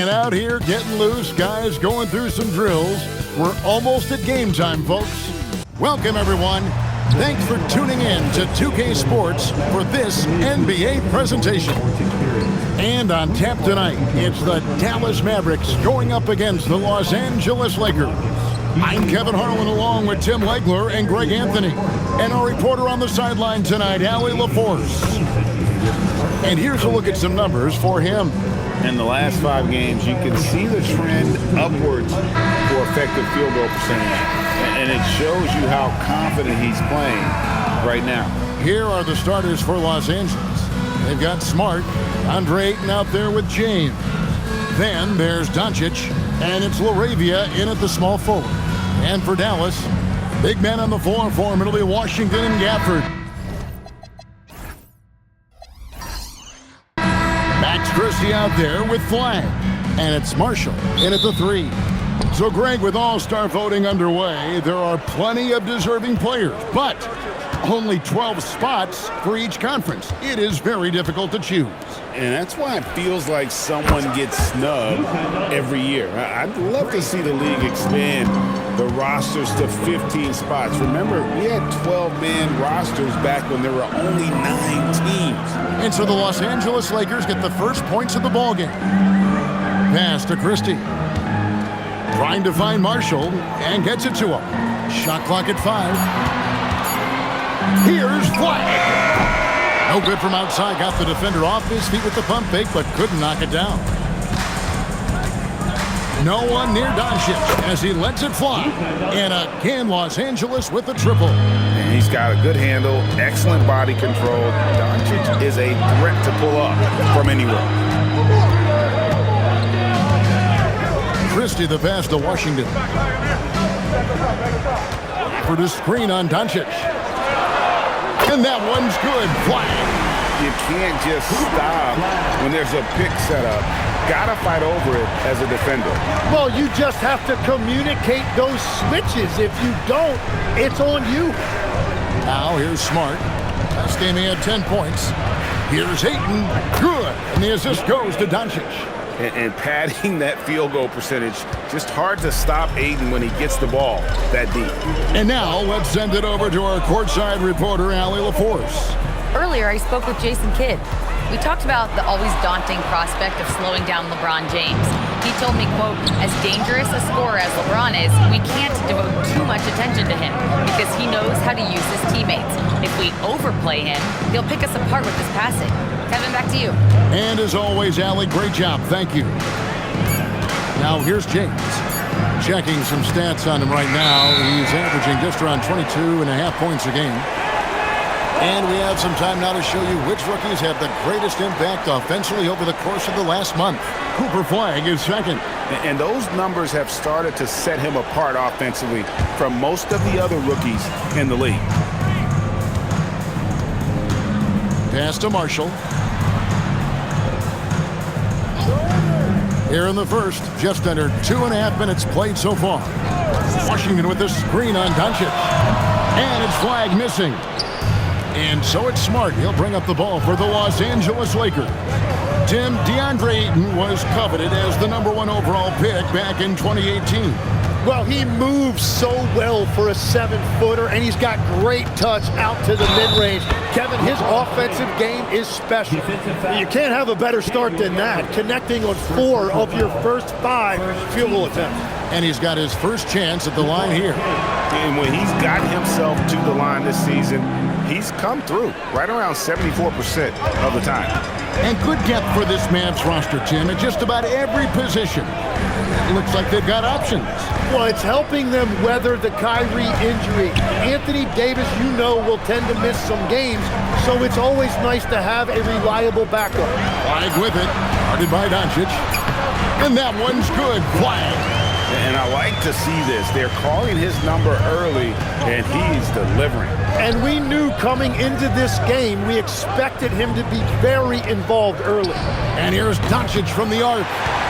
And out here getting loose, guys going through some drills. We're almost at game time, folks. Welcome, everyone. Thanks for tuning in to 2K Sports for this NBA presentation. And on tap tonight, it's the Dallas Mavericks going up against the Los Angeles Lakers. I'm Kevin Harlan along with Tim Legler and Greg Anthony. And our reporter on the sideline tonight, Allie LaForce. And here's a look at some numbers for him. In the last 5 games, you can see the trend upwards for effective field goal percentage. And it shows you how confident he's playing right now. Here are the starters for Los Angeles. They've got Smart, Andre Ayton out there with James. Then there's Doncic, and it's LaRavia in at the small forward. And for Dallas, big man on the floor for him, it'll be Washington and Gafford. Max Christie out there with Flag. And it's Marshall in at the 3. So, Greg, with all-star voting underway, there are plenty of deserving players, but only 12 spots for each conference. It is very difficult to choose. And that's why it feels like someone gets snubbed every year. I'd love to see the league expand the rosters to 15 spots. Remember, we had 12-man rosters back when there were only 9 teams. And so the Los Angeles Lakers get the first points of the ballgame. Pass to Christie. Trying to find Marshall and gets it to him. Shot clock at 5. Here's Flag. No good from outside. Got the defender off his feet with the pump fake, but couldn't knock it down. No one near Doncic as he lets it fly. And again, Los Angeles with the triple. And he's got a good handle, excellent body control. Doncic is a threat to pull up from anywhere. Christie the pass to Washington. For the screen on Doncic. And that one's good. Flag. You can't just stop when there's a pick set up. Gotta fight over it as a defender. Well, you just have to communicate those switches. If you don't, it's on you. Now here's Smart. Last game he had 10 points. Here's Ayton. Good. And the assist goes to Doncic. And padding that field goal percentage, just hard to stop Ayton when he gets the ball that deep. And now let's send it over to our courtside reporter, Allie LaForce. Earlier, I spoke with Jason Kidd. We talked about the always daunting prospect of slowing down LeBron James. He told me, quote, as dangerous a scorer as LeBron is, we can't devote too much attention to him because he knows how to use his teammates. If we overplay him, he'll pick us apart with his passing. Kevin, back to you. And as always, Allie, great job. Thank you. Now here's James. Checking some stats on him right now. He's averaging just around 22.5 points a game. And we have some time now to show you which rookies have the greatest impact offensively over the course of the last month. Cooper Flag is second. And those numbers have started to set him apart offensively from most of the other rookies in the league. Pass to Marshall. Here in the first, just under 2.5 minutes played so far. Washington with the screen on Doncic. And it's Flag missing. And so it's Smart. He'll bring up the ball for the Los Angeles Lakers. Tim, DeAndre Ayton was coveted as the #1 overall pick back in 2018. Well, he moves so well for a 7-footer, and he's got great touch out to the mid-range. Kevin, his offensive game is special. You can't have a better start than that, connecting on 4 of your first 5 field goal attempts. And he's got his first chance at the line here. And when he's got himself to the line this season, he's come through right around 74% of the time. And good depth for this Mavs roster, Tim, at just about every position. It looks like they've got options. Well, it's helping them weather the Kyrie injury. Anthony Davis, you know, will tend to miss some games, so it's always nice to have a reliable backup. Flag with it, guarded by Doncic. And that one's good. Flag. And I like to see this. They're calling his number early, and he's delivering. And we knew coming into this game, we expected him to be very involved early. And here's Doncic from the arc.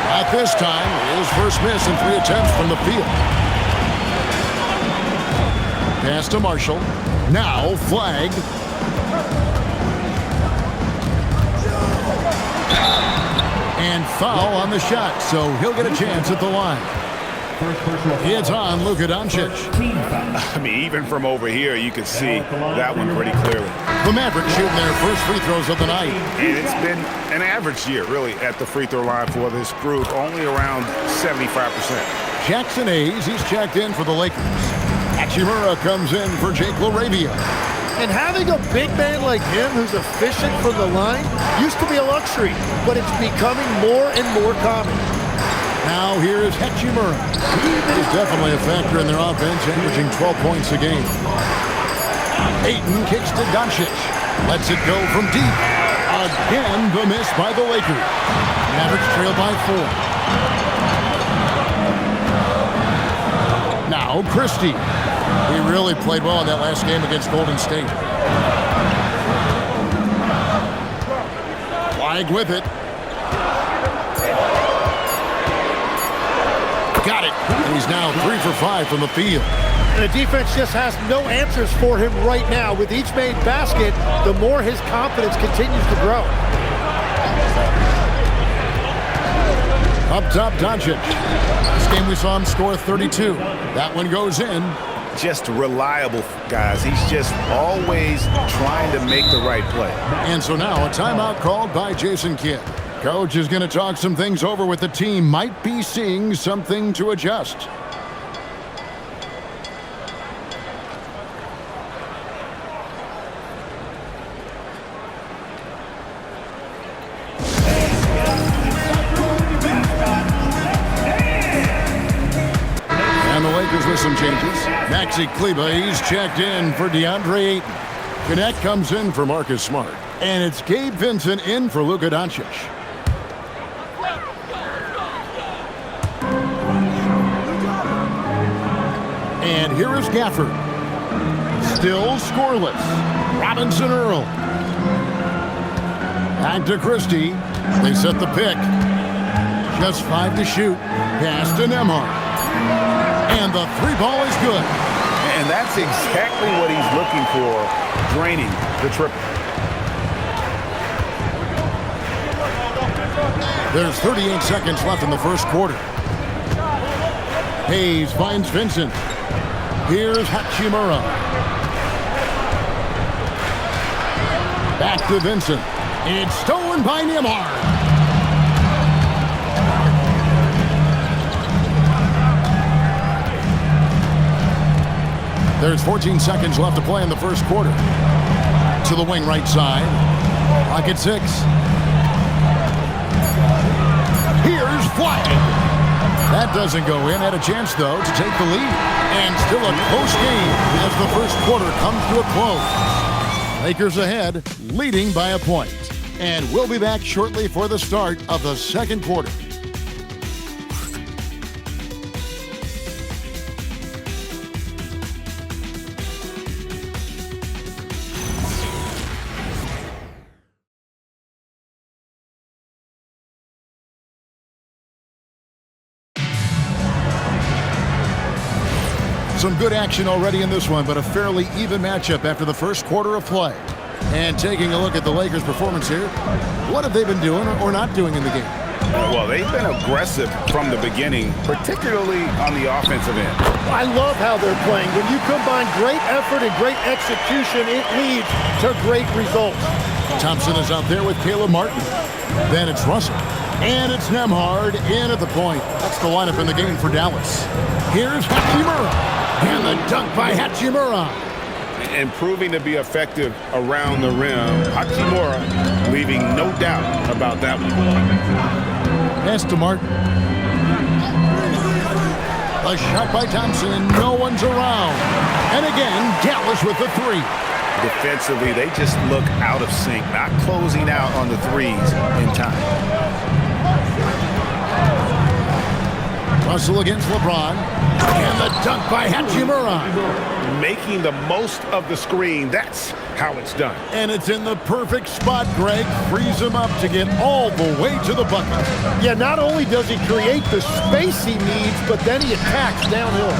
At this time, his first miss in 3 attempts from the field. Pass to Marshall. Now Flag. And foul on the shot, so he'll get a chance at the line. It's on Luka Doncic. I mean, even from over here, you can see that one pretty clearly. The Mavericks shooting their first free throws of the night. And it's been an average year, really, at the free throw line for this group, only around 75%. Jackson Hayes, he's checked in for the Lakers. Hachimura comes in for Jake LaRavia. And having a big man like him who's efficient from the line used to be a luxury, but it's becoming more and more common. Now here is Hachimura. He's definitely a factor in their offense, averaging 12 points a game. Ayton kicks to Doncic. Lets it go from deep. Again, the miss by the Lakers. Mavericks trail by 4. Now Christie. He really played well in that last game against Golden State. Flag with it. Got it. And he's now 3 for 5 from the field. And the defense just has no answers for him right now. With each made basket, the more his confidence continues to grow. Up top, Doncic. This game we saw him score 32. That one goes in. Just reliable, guys. He's just always trying to make the right play. And so now a timeout called by Jason Kidd. Coach is going to talk some things over with the team. Might be seeing something to adjust. And the Lakers with some changes. Maxi Kleber, he's checked in for DeAndre Ayton. Gannett comes in for Marcus Smart. And it's Gabe Vincent in for Luka Doncic. And here is Gafford. Still scoreless. Robinson Earl. Back to Christie. They set the pick. Just 5 to shoot. Pass to Nembhard. And the 3 ball is good. And that's exactly what he's looking for, draining the triple. There's 38 seconds left in the first quarter. Hayes finds Vincent. Here's Hachimura. Back to Vincent. It's stolen by Nembhard. There's 14 seconds left to play in the first quarter. To the wing right side. Clock at 6. Here's flag. That doesn't go in. Had a chance, though, to take the lead. And still a close game as the first quarter comes to a close. Lakers ahead, leading by a point. And we'll be back shortly for the start of the second quarter. Some good action already in this one, but a fairly even matchup after the first quarter of play. And taking a look at the Lakers' performance here, what have they been doing or not doing in the game? Well, they've been aggressive from the beginning, particularly on the offensive end. I love how they're playing. When you combine great effort and great execution, it leads to great results. Thompson is out there with Caleb Martin. Then it's Russell. And it's Nembhard in at the point. That's the lineup in the game for Dallas. Here's Hachimura. And the dunk by Hachimura. And proving to be effective around the rim. Hachimura leaving no doubt about that one. Pass to Martin. A shot by Thompson. No one's around. And again, Dallas with the 3. Defensively, they just look out of sync, not closing out on the threes in time. Russell against LeBron. And the dunk by Hachimura. Making the most of the screen. That's how it's done. And it's in the perfect spot, Greg. Frees him up to get all the way to the bucket. Yeah, not only does he create the space he needs, but then he attacks downhill.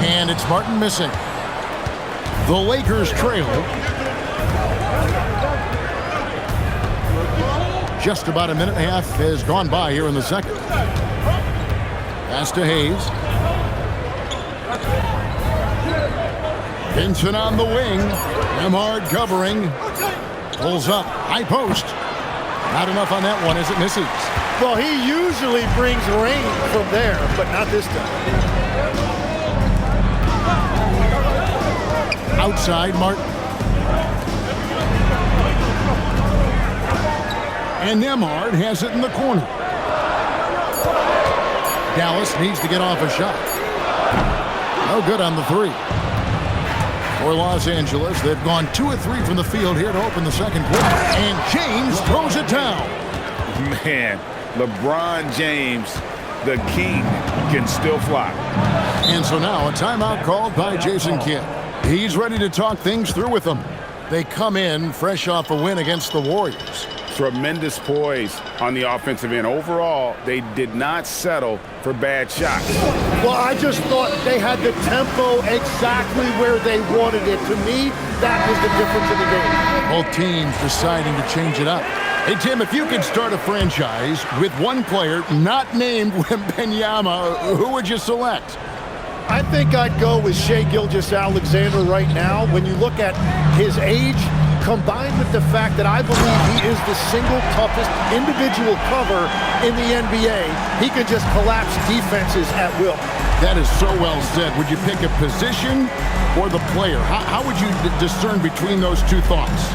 And it's Martin missing. The Lakers trail. just about a minute and a half has gone by here in the second. Pass to Hayes. Vincent on the wing. Nemhard covering. Pulls up. High post. Not enough on that one as it misses. Well, he usually brings rain from there, but not this time. Outside, Martin. And Nemhard has it in the corner. Dallas needs to get off a shot. No good on the three. For Los Angeles, they've gone 2 of 3 from the field here to open the second quarter. And James throws it down. Man, LeBron James, the king, can still fly. And so now a timeout called by Jason Kidd. He's ready to talk things through with them. They come in fresh off a win against the Warriors. Tremendous poise on the offensive end. Overall, they did not settle for bad shots. Well, I just thought they had the tempo exactly where they wanted it. To me, that was the difference in the game. Both teams deciding to change it up. Hey, Tim, if you could start a franchise with one player not named Wembanyama, who would you select? I think I'd go with Shai Gilgeous-Alexander right now. When you look at his age, combined with the fact that I believe he is the single toughest individual cover in the NBA, he can just collapse defenses at will. That is so well said. Would you pick a position or the player? How would you discern between those two thoughts?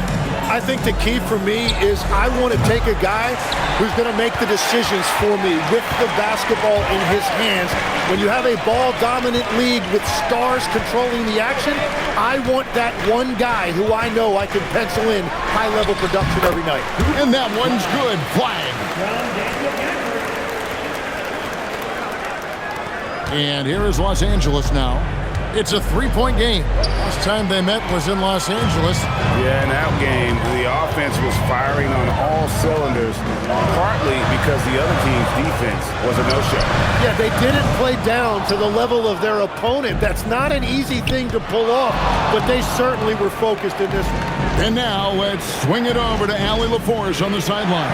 I think the key for me is I want to take a guy who's going to make the decisions for me with the basketball in his hands. When you have a ball-dominant league with stars controlling the action, I want that one guy who I know I can pencil in high-level production every night. And that one's good. Flag. And here is Los Angeles now. It's a three-point game. Last time they met was in Los Angeles. Yeah, in that game, the offense was firing on all cylinders, partly because the other team's defense was a no-show. Yeah, they didn't play down to the level of their opponent. That's not an easy thing to pull off, but they certainly were focused in this one. And now let's swing it over to Allie LaForce on the sideline.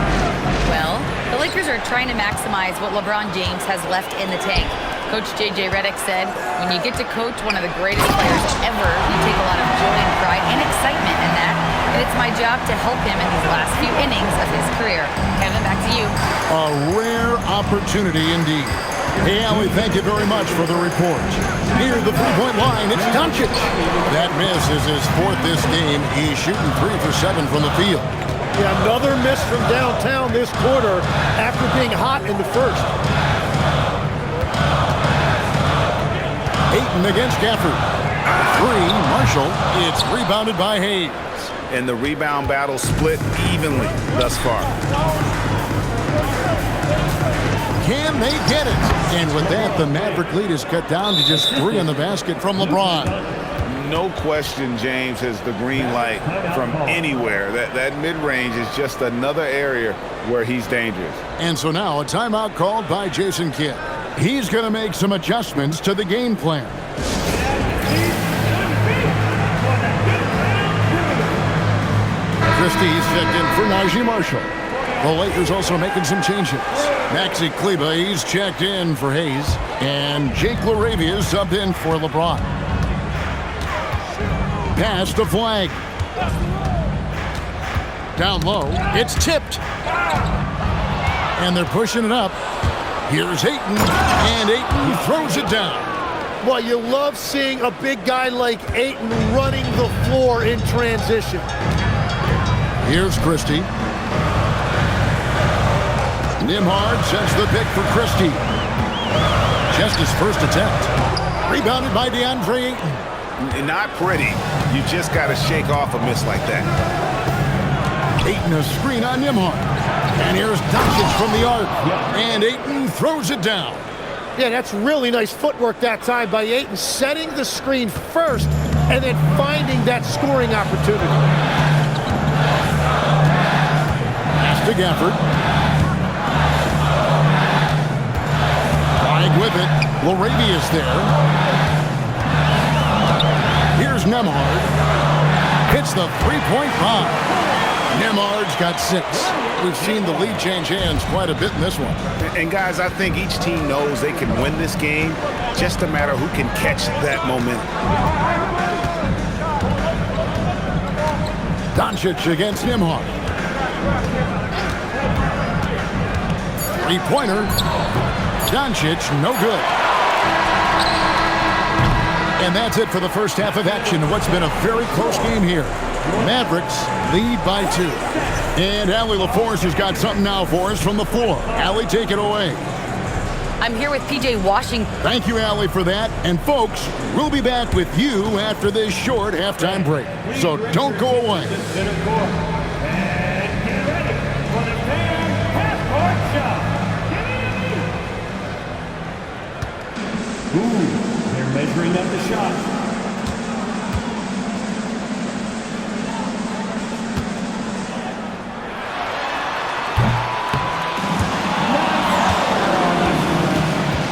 Well, the Lakers are trying to maximize what LeBron James has left in the tank. Coach J.J. Redick said, when you get to coach one of the greatest players ever, you take a lot of joy and pride and excitement in that. And it's my job to help him in these last few innings of his career. Kevin, back to you. A rare opportunity indeed. Hey, Allie, thank you very much for the report. Near the three-point line, it's Doncic. That miss is his fourth this game. He's shooting 3 for 7 from the field. Yeah, another miss from downtown this quarter after being hot in the first. Ayton against Gafford. 3, Marshall. It's rebounded by Hayes. And the rebound battle split evenly thus far. Can they get it? And with that, the Maverick lead is cut down to just 3 on the basket from LeBron. No question James has the green light from anywhere. That mid-range is just another area where he's dangerous. And so now a timeout called by Jason Kidd. He's going to make some adjustments to the game plan. Christie's checked in for Najee Marshall. The Lakers also making some changes. Maxi Kleber, he's checked in for Hayes. And Jake LaRavia subbed in for LeBron. Pass to Flag. Down low, it's tipped. And they're pushing it up. Here's Ayton, and Ayton throws it down. Well, you love seeing a big guy like Ayton running the floor in transition. Here's Christie. Nemhard sets the pick for Christie. Just his first attempt. Rebounded by DeAndre Ayton. Not pretty. You just got to shake off a miss like that. Ayton a screen on Nemhard. And here's Doncic from the arc. And Ayton throws it down. Yeah, that's really nice footwork that time by Ayton, setting the screen first and then finding that scoring opportunity. Pass to Gafford. Flag with it. LaRavia's there. Here's Nemhard. Hits the three-point bomb. Nembhard's got 6. We've seen the lead change hands quite a bit in this one. And guys, I think each team knows they can win this game, just a matter who can catch that momentum. Doncic against Nembhard. Three-pointer. Doncic, no good. And that's it for the first half of action in what's been a very close game here. Mavericks lead by 2. And Allie LaForce has got something now for us from the floor. Allie, take it away. I'm here with PJ Washington. Thank you, Allie, for that. And folks, we'll be back with you after this short halftime break. So don't go away. They're measuring up the shot.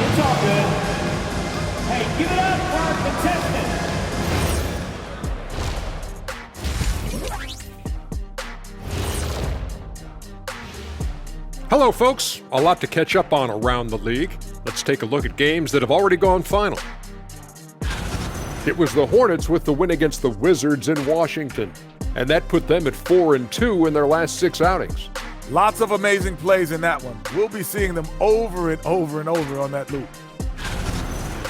It's all good. Hey, give it up for our contestant. Hello, folks. A lot to catch up on around the league. Let's take a look at games that have already gone final. It was the Hornets with the win against the Wizards in Washington, and that put them at 4-2 in their last 6 outings. Lots of amazing plays in that one. We'll be seeing them over and over and over on that loop.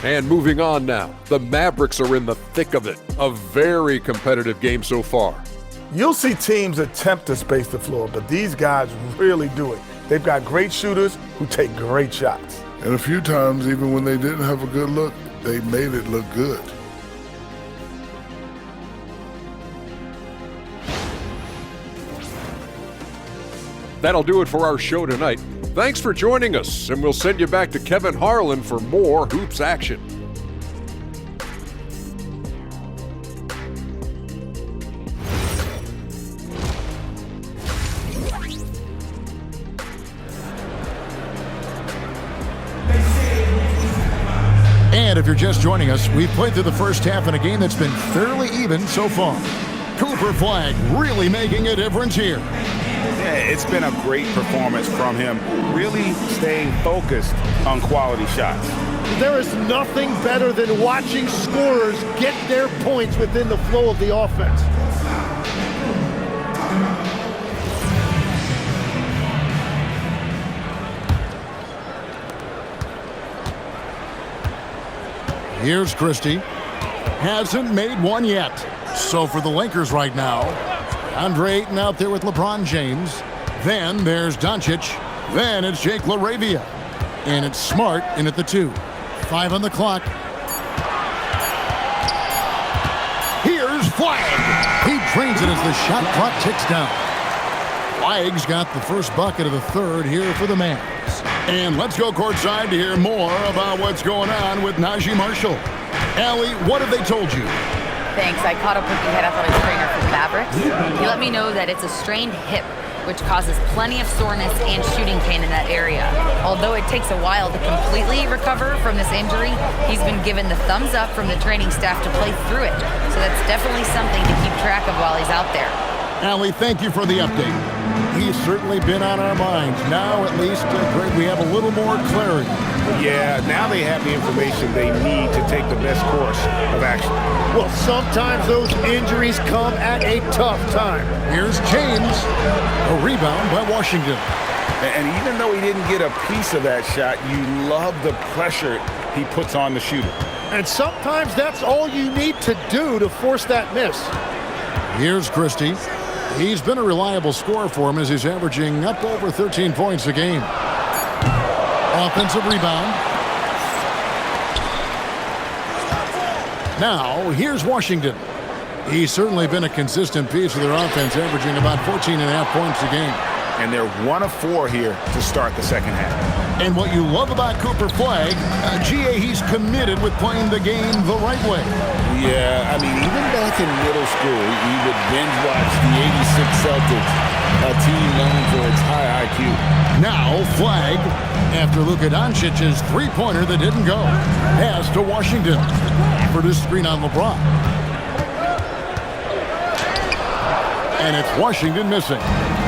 And moving on now, the Mavericks are in the thick of it. A very competitive game so far. You'll see teams attempt to space the floor, but these guys really do it. They've got great shooters who take great shots. And a few times, even when they didn't have a good look, they made it look good. That'll do it for our show tonight. Thanks for joining us, and we'll send you back to Kevin Harlan for more Hoops action. And if you're just joining us, we've played through the first half in a game that's been fairly even so far. Cooper Flagg really making a difference here. Yeah, it's been a great performance from him, really staying focused on quality shots. There is nothing better than watching scorers get their points within the flow of the offense. Here's Christie. Hasn't made one yet. So for the Lakers right now, Andre Ayton out there with LeBron James. Then there's Doncic. Then it's Jake LaRavia. And it's Smart in at the 2. 5 on the clock. Here's Flagg. He drains it as the shot clock ticks down. Flagg's got the first bucket of the third here for the Mavs. And let's go courtside to hear more about what's going on with Najee Marshall. Allie, what have they told you? Thanks. I caught up with the head athletic trainer for the Mavericks. He let me know that it's a strained hip, which causes plenty of soreness and shooting pain in that area. Although it takes a while to completely recover from this injury, he's been given the thumbs up from the training staff to play through it. So that's definitely something to keep track of while he's out there. Allie, thank you for the update. He's certainly been on our minds. Now, at least, Greg, we have a little more clarity. Yeah, now they have the information they need to take the best course of action. Well, sometimes those injuries come at a tough time. Here's James. A rebound by Washington. And even though he didn't get a piece of that shot, you love the pressure he puts on the shooter. And sometimes that's all you need to do to force that miss. Here's Christie. He's been a reliable scorer for him as he's averaging up over 13 points a game. Offensive rebound. Now, here's Washington. He's certainly been a consistent piece of their offense, averaging about 14.5 points a game. And they're 1 of 4 here to start the second half. And what you love about Cooper Flagg, GA, he's committed with playing the game the right way. Yeah, I mean, even back in middle school, you would binge watch the '86 Celtics, a team known for its high IQ. Now, Flagg, after Luka Doncic's three-pointer that didn't go, pass to Washington. For this screen on LeBron. And it's Washington missing.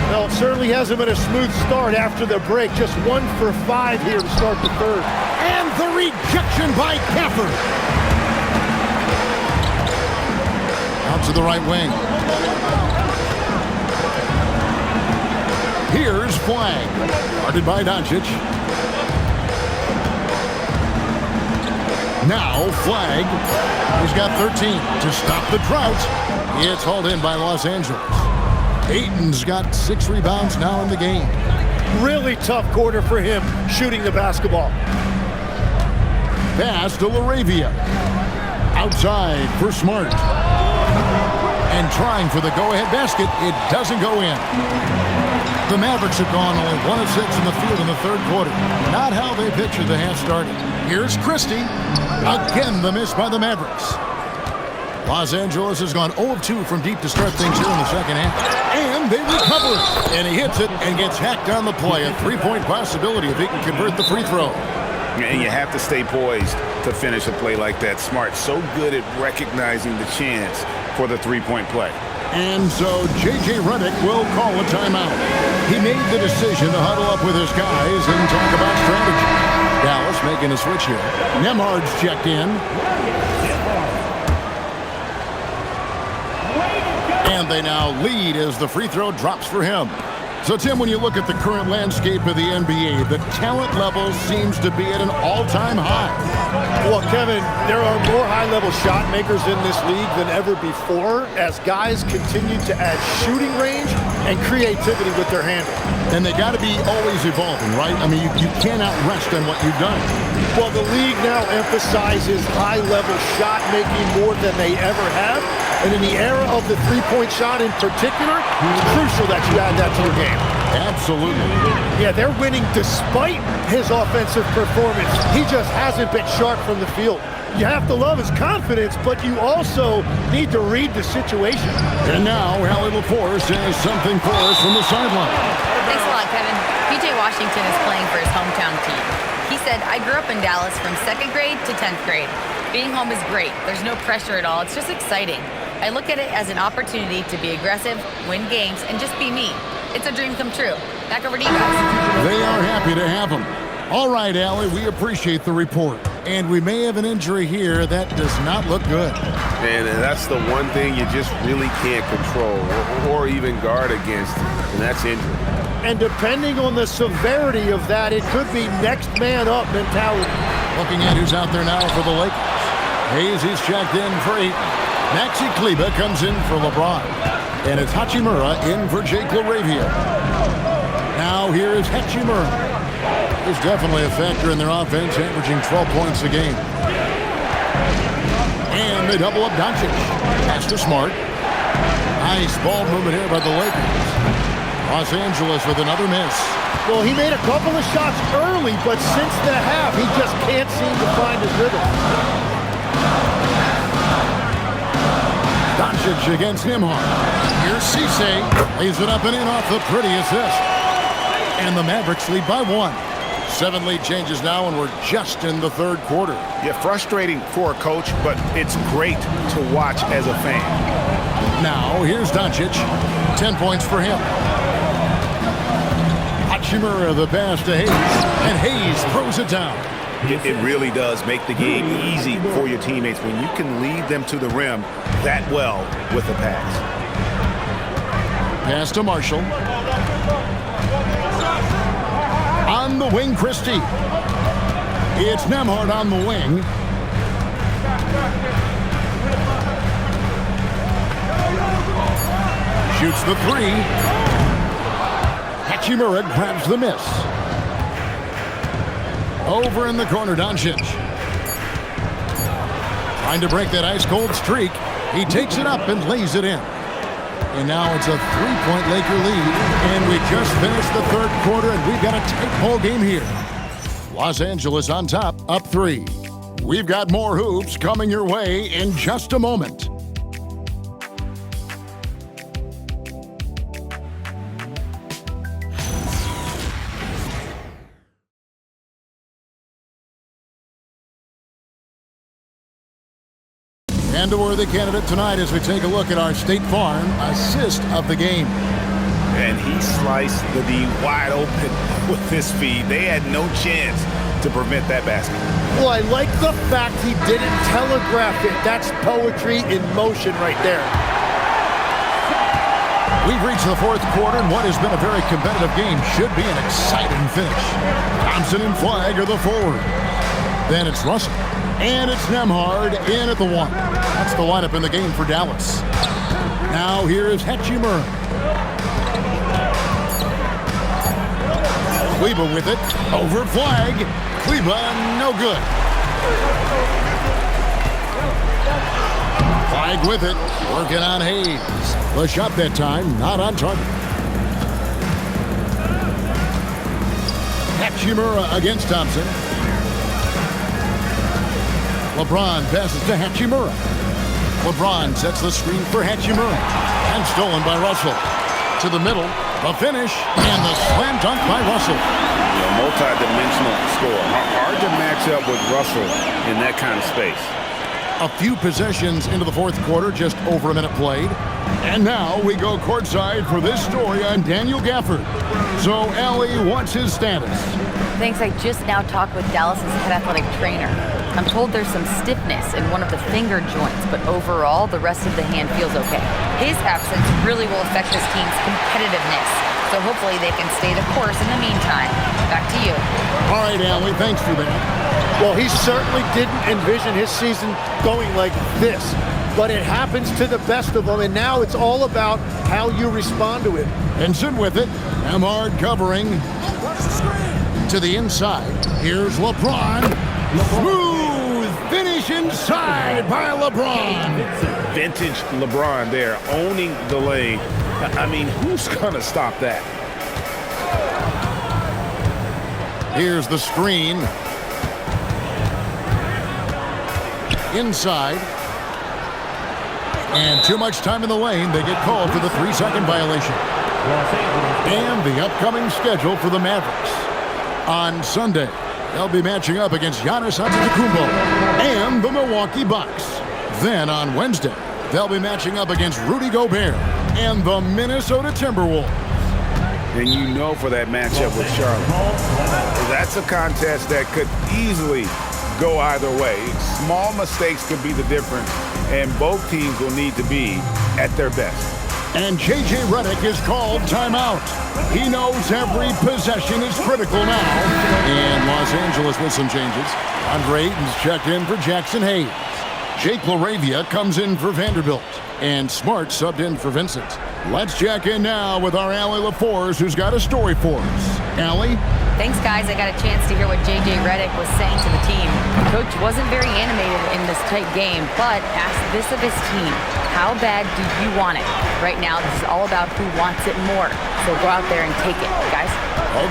Well, it certainly hasn't been a smooth start after the break. Just 1 for 5 here to start the third. And the rejection by Gafford. Out to the right wing. Here's Flag. Guarded by Doncic. Now Flag. He's got 13 to stop the drought. It's hauled in by Los Angeles. Ayton's got 6 rebounds now in the game. Really tough quarter for him shooting the basketball. Pass to LaRavia. Outside for Smart. And trying for the go-ahead basket. It doesn't go in. The Mavericks have gone only 1 of 6 in the field in the third quarter. Not how they pictured the half started. Here's Christie. Again, the miss by the Mavericks. Los Angeles has gone 0 of 2 from deep to start things here in the second half. And they recover. And he hits it and gets hacked on the play. A 3-point possibility if he can convert the free throw. And you have to stay poised to finish a play like that. Smart, so good at recognizing the chance for the three-point play. And so J.J. Redick will call a timeout. He made the decision to huddle up with his guys and talk about strategy. Dallas making a switch here. Nembhard's checked in. And they now lead as the free throw drops for him. So, Tim, when you look at the current landscape of the NBA, the talent level seems to be at an all-time high. Well, Kevin, there are more high-level shot makers in this league than ever before as guys continue to add shooting range and creativity with their handle. And they got to be always evolving, right? I mean, you cannot rest on what you've done. Well, the league now emphasizes high-level shot making more than they ever have. And in the era of the three-point shot in particular, it's crucial that you add that to your game. Absolutely. Yeah, they're winning despite his offensive performance. He just hasn't been sharp from the field. You have to love his confidence, but you also need to read the situation. And now, Hallie LaForce has something for us from the sideline. Thanks a lot, Kevin. P.J. Washington is playing for his hometown team. He said, I grew up in Dallas from 2nd grade to 10th grade. Being home is great. There's no pressure at all. It's just exciting. I look at it as an opportunity to be aggressive, win games, and just be me. It's a dream come true. Back over to you guys. They are happy to have him. All right, Allie, we appreciate the report. And we may have an injury here that does not look good. And that's the one thing you just really can't control or even guard against, and that's injury. And depending on the severity of that, it could be next man up mentality. Looking at who's out there now for the Lakers. Hayes, he's checked in for 8. Maxi Kleber comes in for LeBron. And it's Hachimura in for Jake LaRavia. Now here's Hachimura. He's definitely a factor in their offense, averaging 12 points a game. And they double up Doncic. Pass to Smart. Nice ball movement here by the Lakers. Los Angeles with another miss. Well, he made a couple of shots early, but since the half, he just can't seem to find his rhythm. Doncic against Nembhard. Here's Cisse. Lays it up and in off the pretty assist. And the Mavericks lead by 1. 7 lead changes now, and we're just in the third quarter. Yeah, frustrating for a coach, but it's great to watch as a fan. Now, here's Doncic. 10 points for him. Hachimura the pass to Hayes. And Hayes throws it down. It really does make the game easy for your teammates when you can lead them to the rim that well with a pass. Pass to Marshall. On the wing, Christie. It's Nembhard on the wing. Shoots the 3. Hachimura grabs the miss. Over in the corner, Doncic. Trying to break that ice-cold streak. He takes it up and lays it in. And now it's a 3-point Laker lead. And we just finished the third quarter, and we've got a tight ball game here. Los Angeles on top, up 3. We've got more hoops coming your way in just a moment. And a worthy candidate tonight as we take a look at our State Farm assist of the game. And he sliced the D wide open with his feed. They had no chance to prevent that basket. Well, I like the fact he didn't telegraph it. That's poetry in motion right there. We've reached the fourth quarter, and what has been a very competitive game should be an exciting finish. Thompson and Flagg are the forward. Then it's Russell. And it's Nembhard in at the one. That's the lineup in the game for Dallas. Now here is Hachimura. Kleba with it. Over Flagg. Kleba, no good. Flagg with it. Working on Hayes. The shot that time, not on target. Hachimura against Thompson. LeBron passes to Hachimura. LeBron sets the screen for Hachimura. And stolen by Russell. To the middle, the finish, and the slam dunk by Russell. A multi-dimensional score. Hard to match up with Russell in that kind of space. A few possessions into the fourth quarter, just over a minute played. And now we go courtside for this story on Daniel Gafford. So, Allie, what's his status? Thanks, I just now talked with Dallas's head athletic trainer. I'm told there's some stiffness in one of the finger joints, but overall, the rest of the hand feels okay. His absence really will affect this team's competitiveness, so hopefully they can stay the course in the meantime. Back to you. All right, Allie, thanks for that. Well, he certainly didn't envision his season going like this, but it happens to the best of them, and now it's all about how you respond to it. Vincent with it. Nembhard covering. To the inside. Here's LeBron. Smooth finish inside by LeBron. Vintage LeBron there, owning the lane. I mean, who's going to stop that? Here's the screen. Inside. And too much time in the lane. They get called for the 3-second violation. And the upcoming schedule for the Mavericks. On Sunday, they'll be matching up against Giannis Antetokounmpo and the Milwaukee Bucks. Then on Wednesday, they'll be matching up against Rudy Gobert and the Minnesota Timberwolves. And you know for that matchup with Charlotte, that's a contest that could easily go either way. Small mistakes could be the difference, and both teams will need to be at their best. And J.J. Redick is called timeout. He knows every possession is critical now. And Los Angeles with some changes. Andre Ayton's checked in for Jackson Hayes. Jake LaRavia comes in for Vanderbilt. And Smart subbed in for Vincent. Let's check in now with our Allie LaForce, who's got a story for us. Allie? Thanks, guys. I got a chance to hear what J.J. Redick was saying to the team. Coach wasn't very animated in this tight game, but asked this of his team. How bad do you want it? Right now, this is all about who wants it more. So go out there and take it, guys.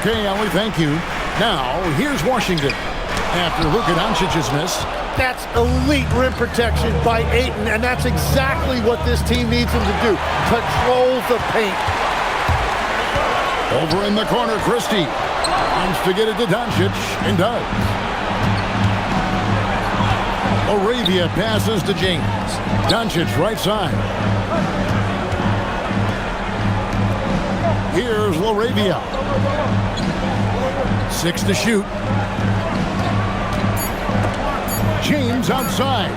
Okay, Allie, thank you. Now, here's Washington. After Luka Doncic's miss. That's elite rim protection by Ayton, and that's exactly what this team needs him to do. Control the paint. Over in the corner, Christie. Wants to get it to Doncic, and does. LaRavia passes to James. Doncic right side. Here's LaRavia. 6 to shoot. James outside.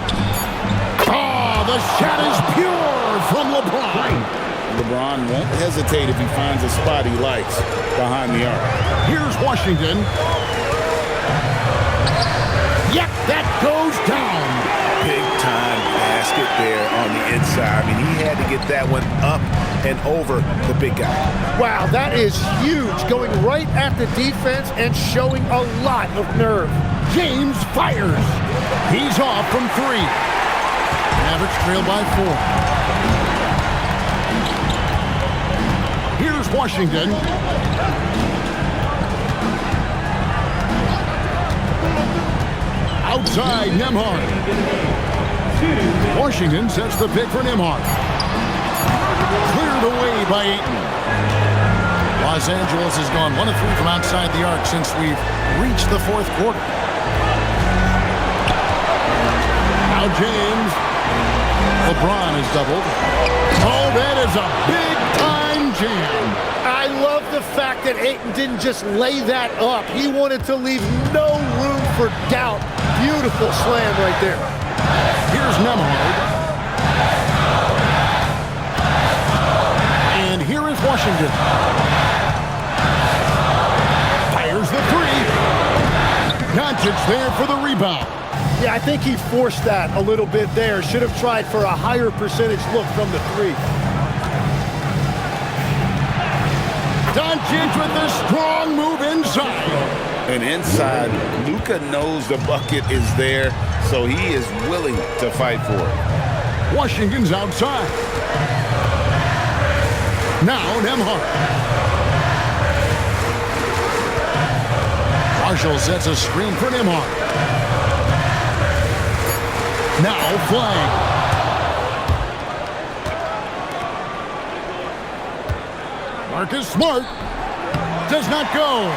Oh, the shot is pure from LeBron. LeBron won't hesitate if he finds a spot he likes behind the arc. Here's Washington. Yep, that goes down. Big time basket there on the inside. I mean, he had to get that one up and over the big guy. Wow, that is huge. Going right at the defense and showing a lot of nerve. James fires. He's off from 3. Mavericks trail by 4. Here's Washington. Outside, Nembhard. Washington sets the pick for Nembhard. Cleared away by Ayton. Los Angeles has gone 1 of 3 from outside the arc since we've reached the fourth quarter. Now James. LeBron is doubled. Oh, that is a big-time jam. I love the fact that Ayton didn't just lay that up. He wanted to leave no room for doubt. Beautiful slam right there. Here's Nembhard. And here is Washington. Fires the three. Doncic there for the rebound. Yeah, I think he forced that a little bit there. Should have tried for a higher percentage look from the three. Doncic with the strong move inside. And inside, Luka knows the bucket is there, so he is willing to fight for it. Washington's outside. Now Nembhard. Marshall sets a screen for Nembhard. Now flag. Marcus Smart does not go.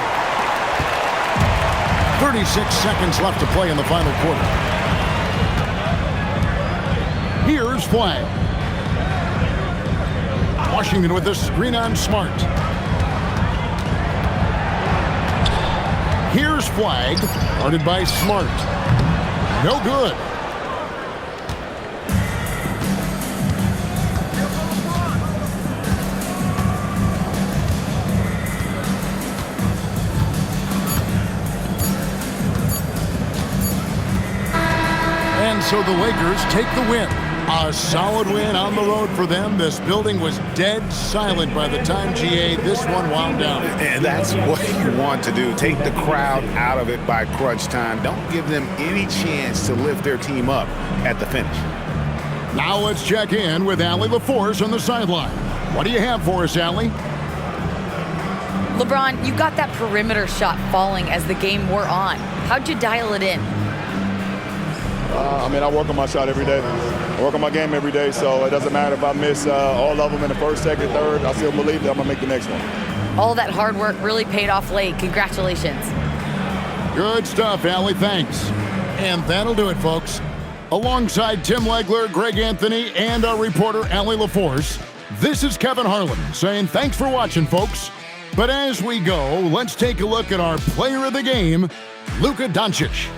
36 seconds left to play in the final quarter. Here's flag. Washington with the screen on Smart. Here's flag, guarded by Smart. No good. And so the Lakers take the win. A solid win on the road for them. This building was dead silent by the time, GA, this one wound down. And that's what you want to do. Take the crowd out of it by crunch time. Don't give them any chance to lift their team up at the finish. Now let's check in with Allie LaForce on the sideline. What do you have for us, Allie? LeBron, you got that perimeter shot falling as the game wore on. How'd you dial it in? I work on my shot every day. I work on my game every day, so it doesn't matter if I miss all of them in the first, second, third. I still believe that I'm going to make the next one. All that hard work really paid off late. Congratulations. Good stuff, Allie. Thanks. And that'll do it, folks. Alongside Tim Legler, Greg Anthony, and our reporter, Allie LaForce, this is Kevin Harlan saying thanks for watching, folks. But as we go, let's take a look at our player of the game, Luka Doncic.